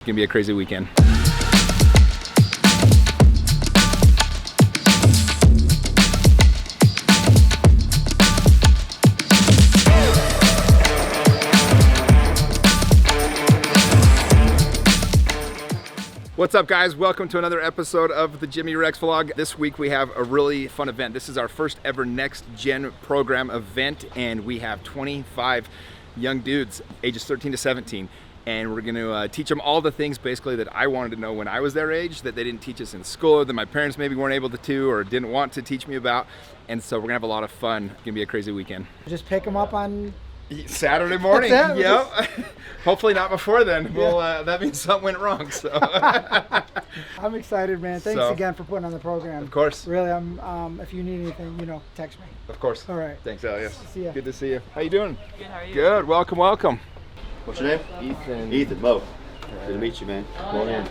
It's gonna be a crazy weekend. What's up, guys? Welcome to another episode of the Jimmy Rex vlog. This week we have a really fun event. This is our first ever Next Gen program event, and we have 25 young dudes ages 13 to 17. And we're gonna teach them all the things basically that I wanted to know when I was their age, that they didn't teach us in school, that my parents maybe weren't able to or didn't want to teach me about. And so we're gonna have a lot of fun. It's gonna be a crazy weekend. Just pick them up on Saturday morning. Yep. Hopefully not before then. Yeah. Well, that means something went wrong. So I'm excited, man. Thanks again for putting on the program. Of course. Really, if you need anything, text me. Of course. All right. Thanks, Elias. See ya. Good to see you. How you doing? Good. How are you? Good. Welcome, welcome. What's your name? Ethan. Ethan, Mo. Good to meet you, man. Come on in.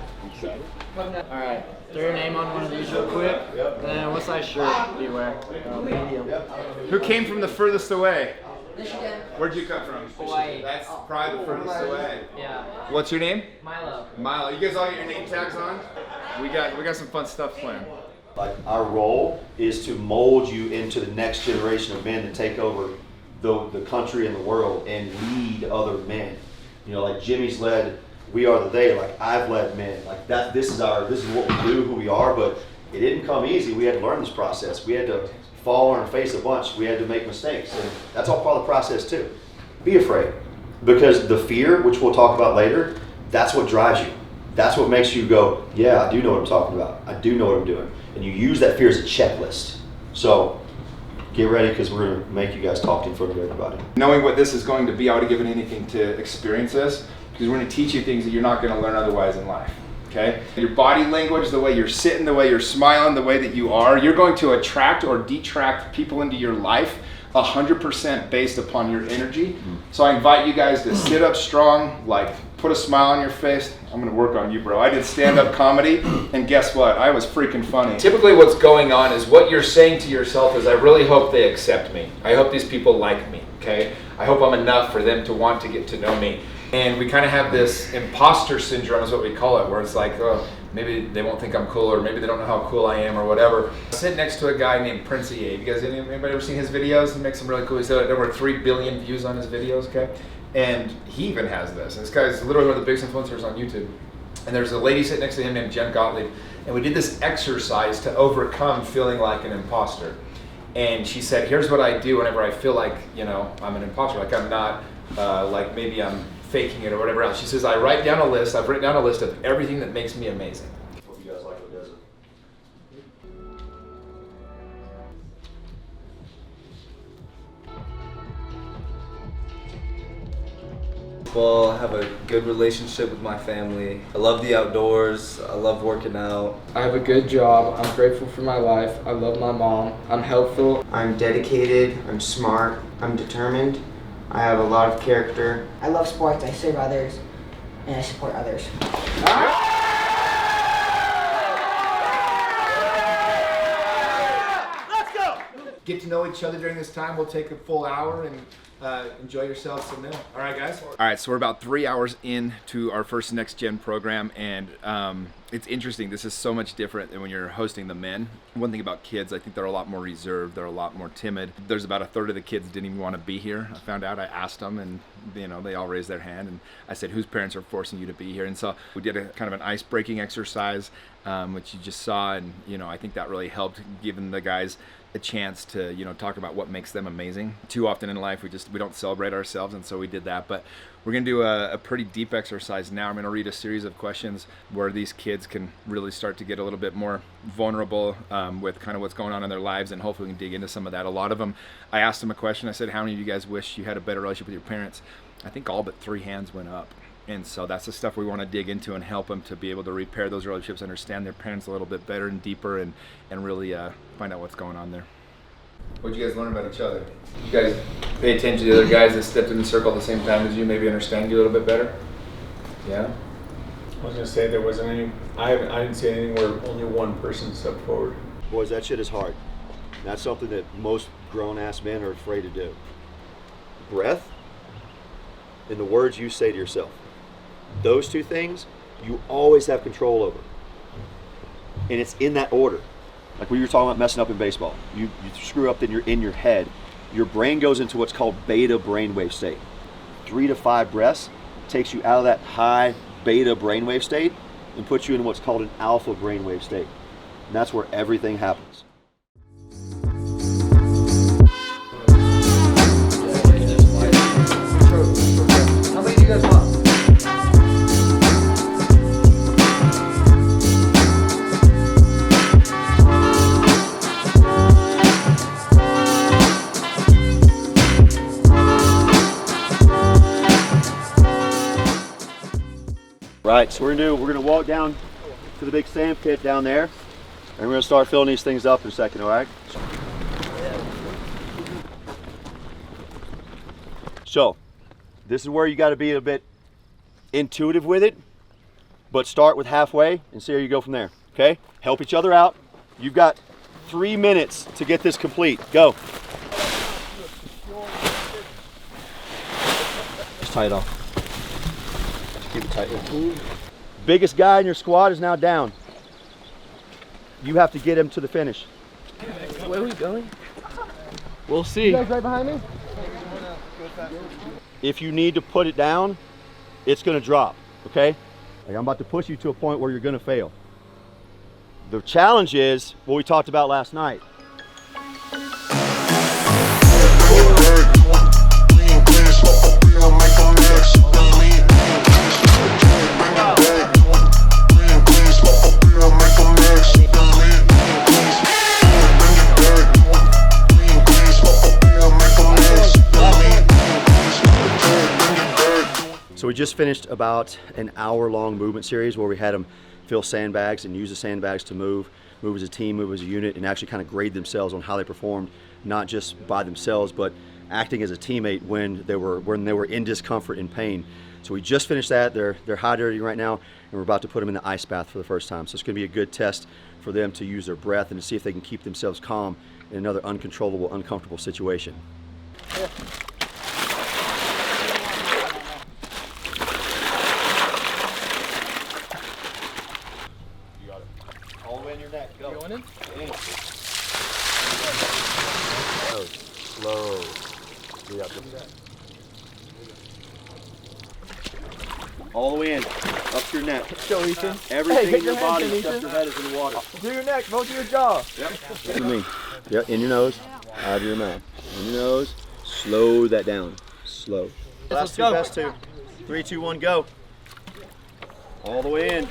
Alright, throw your name on one of these real quick. And what size shirt do you wear? Medium. Who came from the furthest away? Michigan. Where'd you come from? Hawaii. That's probably the furthest away. Yeah. What's your name? Milo. Milo. You guys all get your name tags on? We got some fun stuff planned. Like, our role is to mold you into the next generation of men to take over the country and the world and lead other men. Like Jimmy's led We Are the They, like I've led men. Like that this is what we do, who we are, but it didn't come easy. We had to learn this process. We had to fall on our face a bunch. We had to make mistakes. And that's all part of the process too. Be afraid. Because the fear, which we'll talk about later, that's what drives you. That's what makes you go, yeah, I do know what I'm talking about. I do know what I'm doing. And you use that fear as a checklist. So get ready, because we're going to make you guys talk in front of everybody. Knowing what this is going to be, I would have given anything to experience this, because we're going to teach you things that you're not going to learn otherwise in life. Okay? Your body language, the way you're sitting, the way you're smiling, the way that you are, you're going to attract or detract people into your life 100% based upon your energy. So I invite you guys to sit up strong, like put a smile on your face. I'm gonna work on you, bro. I did stand-up comedy, and guess what? I was freaking funny. Typically what's going on is what you're saying to yourself is, I really hope they accept me. I hope these people like me, okay? I hope I'm enough for them to want to get to know me. And we kind of have this imposter syndrome is what we call it, where it's like, oh, maybe they won't think I'm cool, or maybe they don't know how cool I am, or whatever. I sit next to a guy named Prince EA. You guys, anybody ever seen his videos? He makes some really cool. He's got over 3 billion views on his videos, okay? And he even has this. And this guy's literally one of the biggest influencers on YouTube. And there's a lady sitting next to him named Jen Gottlieb. And we did this exercise to overcome feeling like an imposter. And she said, here's what I do whenever I feel like, I'm an imposter. Like I'm not, like maybe I'm faking it or whatever else. She says, I've written down a list of everything that makes me amazing. Hope you guys like what does it. Well, I have a good relationship with my family. I love the outdoors. I love working out. I have a good job. I'm grateful for my life. I love my mom. I'm helpful. I'm dedicated. I'm smart. I'm determined. I have a lot of character. I love sports. I serve others, and I support others. Get to know each other during this time. We'll take a full hour and enjoy yourselves some meal. All right, guys? All right, so we're about 3 hours into our first Next Gen program, and it's interesting. This is so much different than when you're hosting the men. One thing about kids, I think they're a lot more reserved. They're a lot more timid. There's about a third of the kids didn't even want to be here. I found out. I asked them, and they all raised their hand, and I said, whose parents are forcing you to be here? And so we did a kind of an ice-breaking exercise, which you just saw, and I think that really helped, giving the guys a chance to talk about what makes them amazing. Too often in life we don't celebrate ourselves, and so we did that. But we're gonna do a pretty deep exercise now. I'm gonna read a series of questions where these kids can really start to get a little bit more vulnerable with kind of what's going on in their lives, and hopefully we can dig into some of that. A lot of them, I asked them a question. I said, how many of you guys wish you had a better relationship with your parents? I think all but 3 hands went up. And so that's the stuff we want to dig into and help them to be able to repair those relationships, understand their parents a little bit better and deeper, and really find out what's going on there. What did you guys learn about each other? You guys pay attention to the other guys that stepped in the circle at the same time as you, maybe understand you a little bit better? Yeah? I was going to say there wasn't any, I didn't see anything where only one person stepped forward. Boys, that shit is hard. That's something that most grown-ass men are afraid to do. Breath and the words you say to yourself. Those two things you always have control over. And it's in that order. Like when you were talking about messing up in baseball, you screw up, then you're in your head. Your brain goes into what's called beta brainwave state. 3 to 5 breaths takes you out of that high beta brainwave state and puts you in what's called an alpha brainwave state. And that's where everything happens. How many do you guys want? Right, so we're gonna walk down to the big sand pit down there, and we're gonna start filling these things up in a second, all right? So, this is where you gotta be a bit intuitive with it, but start with halfway and see how you go from there, okay? Help each other out. You've got 3 minutes to get this complete. Go. Just tie it off. Keep it tight. Biggest guy in your squad is now down. You have to get him to the finish. Where are we going? We'll see. You guys right behind me? If you need to put it down, it's going to drop, okay? Like I'm about to push you to a point where you're going to fail. The challenge is what we talked about last night. So we just finished about an hour-long movement series where we had them fill sandbags and use the sandbags to move as a team, move as a unit, and actually kind of grade themselves on how they performed, not just by themselves, but acting as a teammate when they were in discomfort and pain. So we just finished that. They're hydrating right now, and we're about to put them in the ice bath for the first time. So it's going to be a good test for them to use their breath and to see if they can keep themselves calm in another uncontrollable, uncomfortable situation. Yeah. All the way in your neck. Go. Going in? Slow. Yeah. All the way in. Up to your neck. Go, Ethan. Everything in your your body hands in, except Ethan. your head is in the water. Do your neck, both of your jaw. Yep. To me. Yeah, in your nose, out of your mouth. In your nose. Slow that down. Slow. Let's go. Last two. 3, 2, 1, go. All the way in.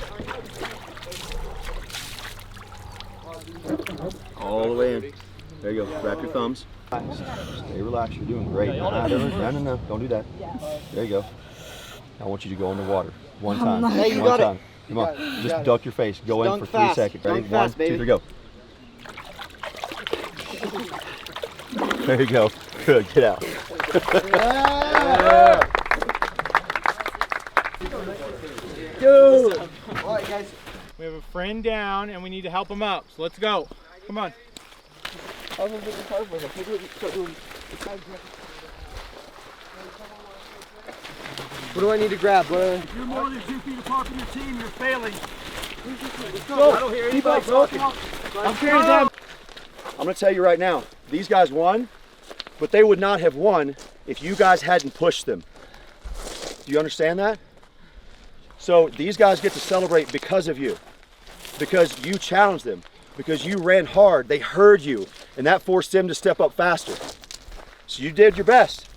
All the way in. There you go. Wrap your thumbs. Stay relaxed. You're doing great. No. Don't do that. There you go. I want you to go in the water. One time. Hey, you One got it. time. Come on. Just duck your face. Go in Dunk for 3 fast. seconds. Ready? Dunk 1, fast, 2, baby. 3, go. There you go. Good. Get out. Dude. All right, guys. We have a friend down and we need to help him up. So let's go. Come on. What do I need to grab? You're more than 2 feet apart from your team. You're failing. Go. I don't hear anybody talking. I'm carrying down. I'm going to tell you right now, these guys won, but they would not have won if you guys hadn't pushed them. Do you understand that? So these guys get to celebrate because of you, because you challenged them, because you ran hard, they heard you, and that forced them to step up faster. So you did your best.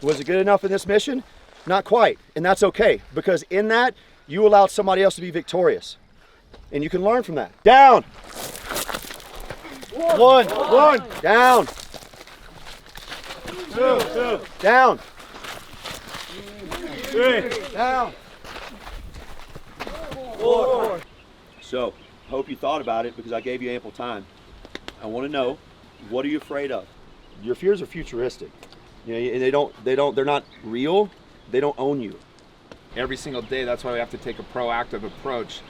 Was it good enough in this mission? Not quite, and that's okay, because in that, you allowed somebody else to be victorious. And you can learn from that. Down. One. Down. Two. Down. 3. Down. 4. So, hope you thought about it because I gave you ample time. I want to know, what are you afraid of? Your fears are futuristic. You know, they're not real. They don't own you. Every single day, that's why we have to take a proactive approach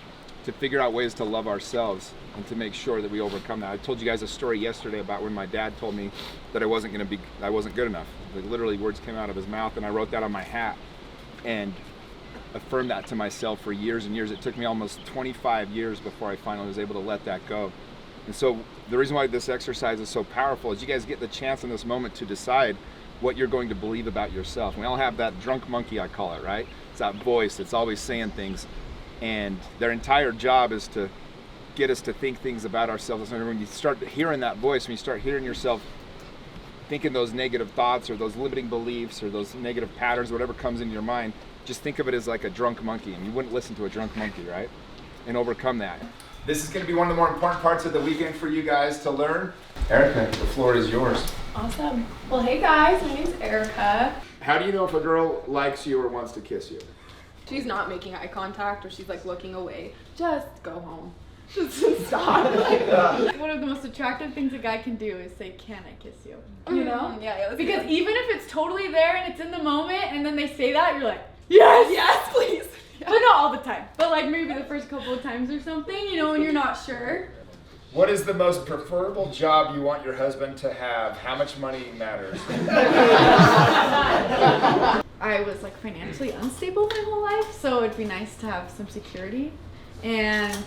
to figure out ways to love ourselves and to make sure that we overcome that. I told you guys a story yesterday about when my dad told me that I wasn't good enough. Like, literally words came out of his mouth, and I wrote that on my hat. And affirmed that to myself for years and years. It took me almost 25 years before I finally was able to let that go. And so the reason why this exercise is so powerful is you guys get the chance in this moment to decide what you're going to believe about yourself. We all have that drunk monkey, I call it, right? It's that voice that's always saying things, and their entire job is to get us to think things about ourselves. And when you start hearing that voice, when you start hearing yourself thinking those negative thoughts or those limiting beliefs or those negative patterns, whatever comes into your mind, just think of it as like a drunk monkey, and you wouldn't listen to a drunk monkey, right? And overcome that. This is going to be one of the more important parts of the weekend for you guys to learn. Erica, the floor is yours. Awesome. Well, hey guys, my name's Erica. How do you know if a girl likes you or wants to kiss you? She's not making eye contact or she's like looking away. Just go home. Just stop. One of the most attractive things a guy can do is say, "Can I kiss you?" You know? Yeah, because good. Even if it's totally there and it's in the moment and then they say that, you're like, yes! Yes, please! Yeah. But not all the time. But like maybe the first couple of times or something, you know, when you're not sure. What is the most preferable job you want your husband to have? How much money matters? I was like financially unstable my whole life, so it'd be nice to have some security. And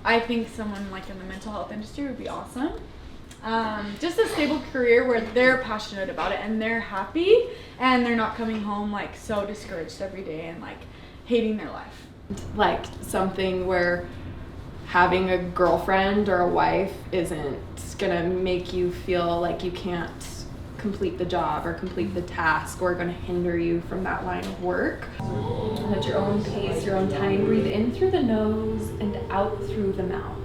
I think someone like in the mental health industry would be awesome. Just a stable career where they're passionate about it and they're happy and they're not coming home like so discouraged every day and like hating their life. Like something where having a girlfriend or a wife isn't gonna make you feel like you can't complete the job or complete the task or gonna hinder you from that line of work. At your own pace, your own time, breathe in through the nose and out through the mouth.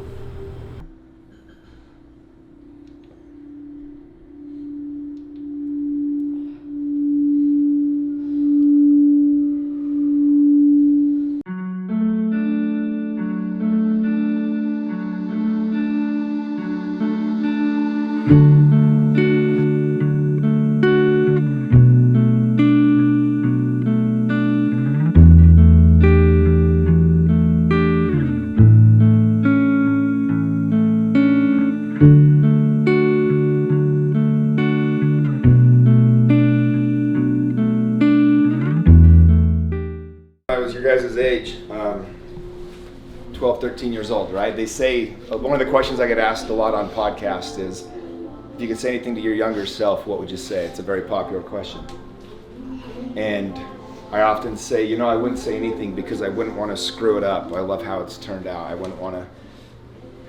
Guys' age, 12, 13 years old, right? They say, one of the questions I get asked a lot on podcasts is, if you could say anything to your younger self, what would you say? It's a very popular question. And I often say, you know, I wouldn't say anything because I wouldn't want to screw it up. I love how it's turned out. I wouldn't want to,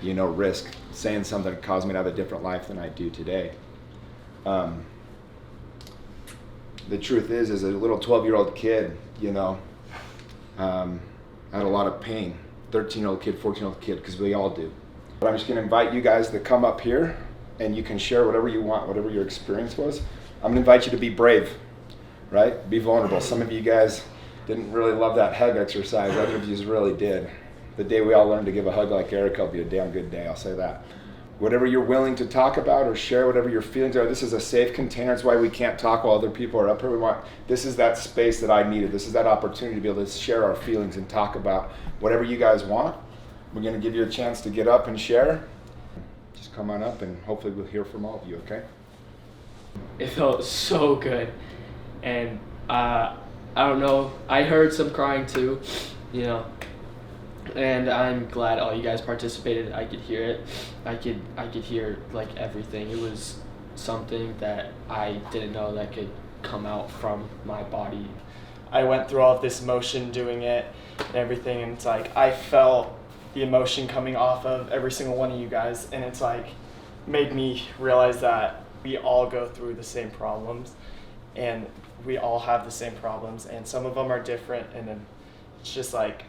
you know, risk saying something that caused me to have a different life than I do today. The truth is, as a little 12-year-old kid, you know, I had a lot of pain. 13-year-old kid, 14-year-old kid, because we all do. But I'm just going to invite you guys to come up here and you can share whatever you want, whatever your experience was. I'm going to invite you to be brave, right? Be vulnerable. Some of you guys didn't really love that hug exercise. Other of you really did. The day we all learn to give a hug like Erica will be a damn good day, I'll say that. Whatever you're willing to talk about or share, whatever your feelings are, this is a safe container. It's why we can't talk while other people are up here. This is that space that I needed. This is that opportunity to be able to share our feelings and talk about whatever you guys want. We're going to give you a chance to get up and share. Just come on up and hopefully we'll hear from all of you, okay? It felt so good. And I don't know, I heard some crying too, you know. And I'm glad all you guys participated. I could hear it. I could hear like everything. It was something that I didn't know that could come out from my body. I went through all of this emotion doing it and everything, and it's like I felt the emotion coming off of every single one of you guys, and it's like made me realize that we all go through the same problems and we all have the same problems, and some of them are different, and then it's just like,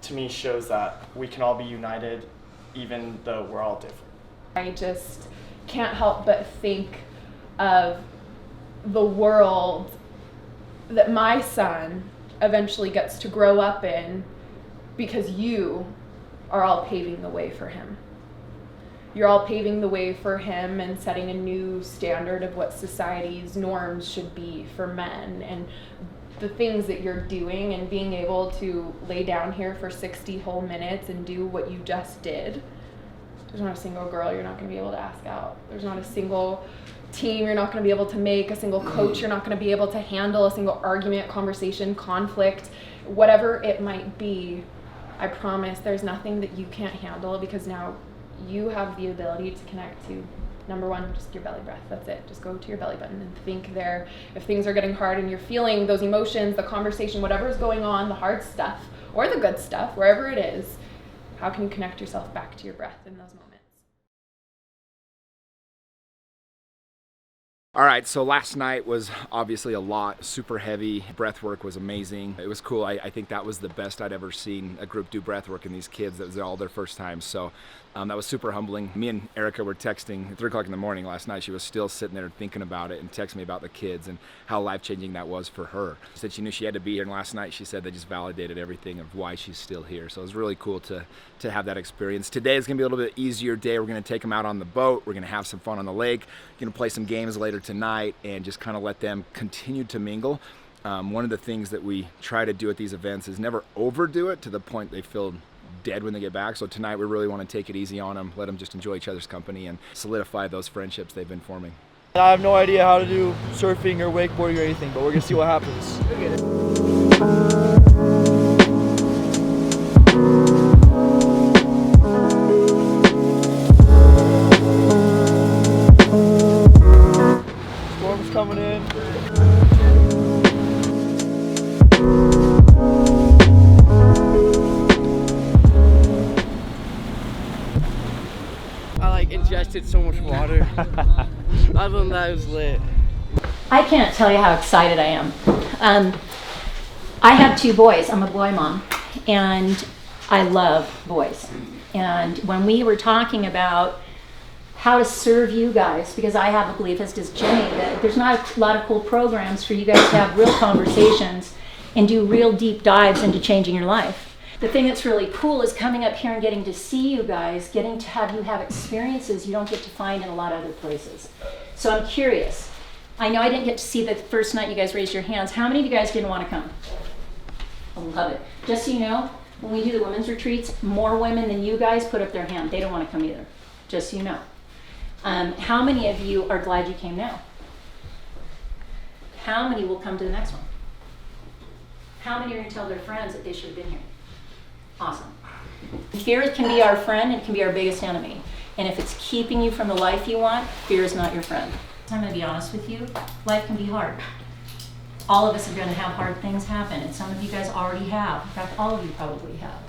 to me, shows that we can all be united even though we're all different. I just can't help but think of the world that my son eventually gets to grow up in because you are all paving the way for him. You're all paving the way for him and setting a new standard of what society's norms should be for men, and the things that you're doing and being able to lay down here for 60 whole minutes and do what you just did. There's not a single girl you're not going to be able to ask out. There's not a single team you're not going to be able to make, a single coach you're not going to be able to handle, a single argument, conversation, conflict, whatever it might be. I promise there's nothing that you can't handle, because now you have the ability to connect to, number one, just your belly breath. That's it. Just go to your belly button and think there. If things are getting hard and you're feeling those emotions, the conversation, whatever is going on, the hard stuff or the good stuff, wherever it is, how can you connect yourself back to your breath in those moments? All right, so last night was obviously a lot, super heavy. Breath work was amazing. It was cool. I think that was the best I'd ever seen a group do breath work in these kids. That was all their first time. So that was super humbling. Me and Erica were texting at 3 o'clock in the morning last night. She was still sitting there thinking about it and texting me about the kids and how life-changing that was for her. She said she knew she had to be here, and last night she said they just validated everything of why she's still here. So it was really cool to have that experience. Today is going to be a little bit easier day. We're going to take them out on the boat. We're going to have some fun on the lake. We're going to play some games later tonight and just kind of let them continue to mingle. One of the things that we try to do at these events is never overdo it to the point they feel dead when they get back. So tonight we really want to take it easy on them, let them just enjoy each other's company and solidify those friendships they've been forming. I have no idea how to do surfing or wakeboarding or anything, but we're gonna see what happens. Storm's coming in. Ingested so much water. Other than that, it was lit. I can't tell you how excited I am. I have 2 boys. I'm a boy mom, and I love boys. And when we were talking about how to serve you guys, because I have a belief, as does Jimmy, that there's not a lot of cool programs for you guys to have real conversations and do real deep dives into changing your life. The thing that's really cool is coming up here and getting to see you guys, getting to have you have experiences you don't get to find in a lot of other places. So I'm curious. I know I didn't get to see the first night you guys raised your hands. How many of you guys didn't want to come? I love it. Just so you know, when we do the women's retreats, more women than you guys put up their hand. They don't want to come either. Just so you know. How many of you are glad you came now? How many will come to the next one? How many are going to tell their friends that they should have been here? Awesome. Fear can be our friend, and it can be our biggest enemy. And if it's keeping you from the life you want, fear is not your friend. I'm going to be honest with you, life can be hard. All of us are going to have hard things happen, and some of you guys already have. In fact, all of you probably have.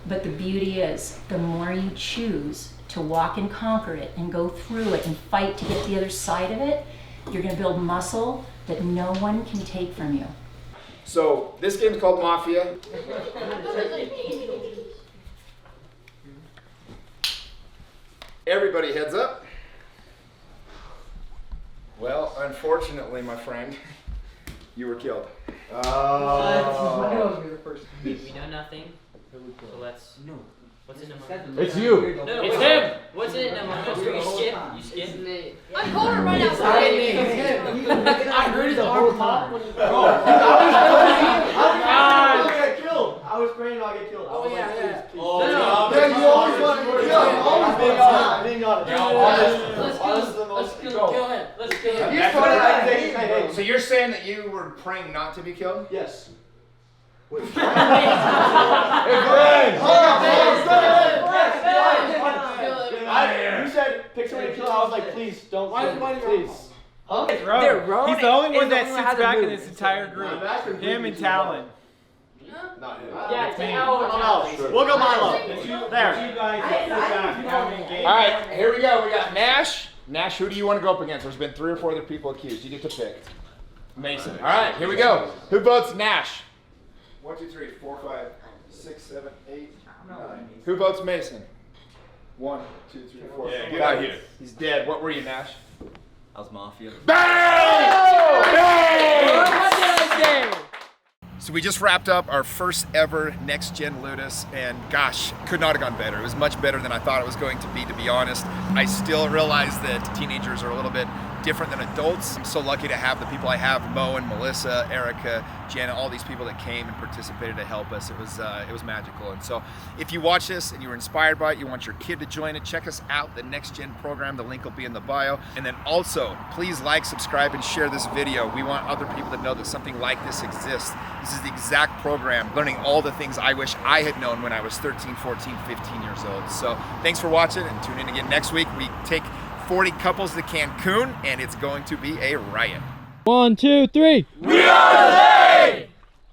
But the beauty is, the more you choose to walk and conquer it and go through it and fight to get to the other side of it, you're going to build muscle that no one can take from you. So this game's called Mafia. Everybody heads up. Well, unfortunately, my friend, you were killed. Oh. We know nothing. So let's. No. What's in the It's you. No, it's him. What's in the You skip. You skip. I'm Connor right outside. I heard it the whole time. I was praying I'll get killed. Oh yeah, yeah. Oh, no. You always want to get killed. Always being honest. Being honest. Let's kill him. Let's kill him. So you're saying that you were praying not to be killed? Yes. Hey, Glenn! You said pick somebody to kill. I was like, please don't. Please. Huh? He's the only one that sits back in this entire group. Him and Talon. Not him. Yeah, it's Milo. We'll go Milo. There. All right, here we go. We got Nash. Nash, who do you want to go up against? There's been 3 or 4 other people accused. You get to pick. Mason. All right, here we go. Who votes Nash? 1, 2, 3, 4, 5, 6, 7, 8, 9. Who votes Mason? 1, 2, 3, 4. Yeah, get out here. He's dead. What were you, Nash? I was Mafia. Bang! Bang! So we just wrapped up our first ever Next Gen Ludus, and gosh, could not have gone better. It was much better than I thought it was going to be honest. I still realize that teenagers are a little bit different than adults. I'm so lucky to have the people I have, Mo and Melissa, Erica, Jenna, all these people that came and participated to help us. It was magical. And so if you watch this and you were inspired by it, you want your kid to join it, check us out, the Next Gen program. The link will be in the bio. And then also, please like, subscribe, and share this video. We want other people to know that something like this exists. This is the exact program, learning all the things I wish I had known when I was 13, 14, 15 years old. So thanks for watching, and tune in again next week. We take 40 couples to Cancun, and it's going to be a riot. 1, 2, 3. We are the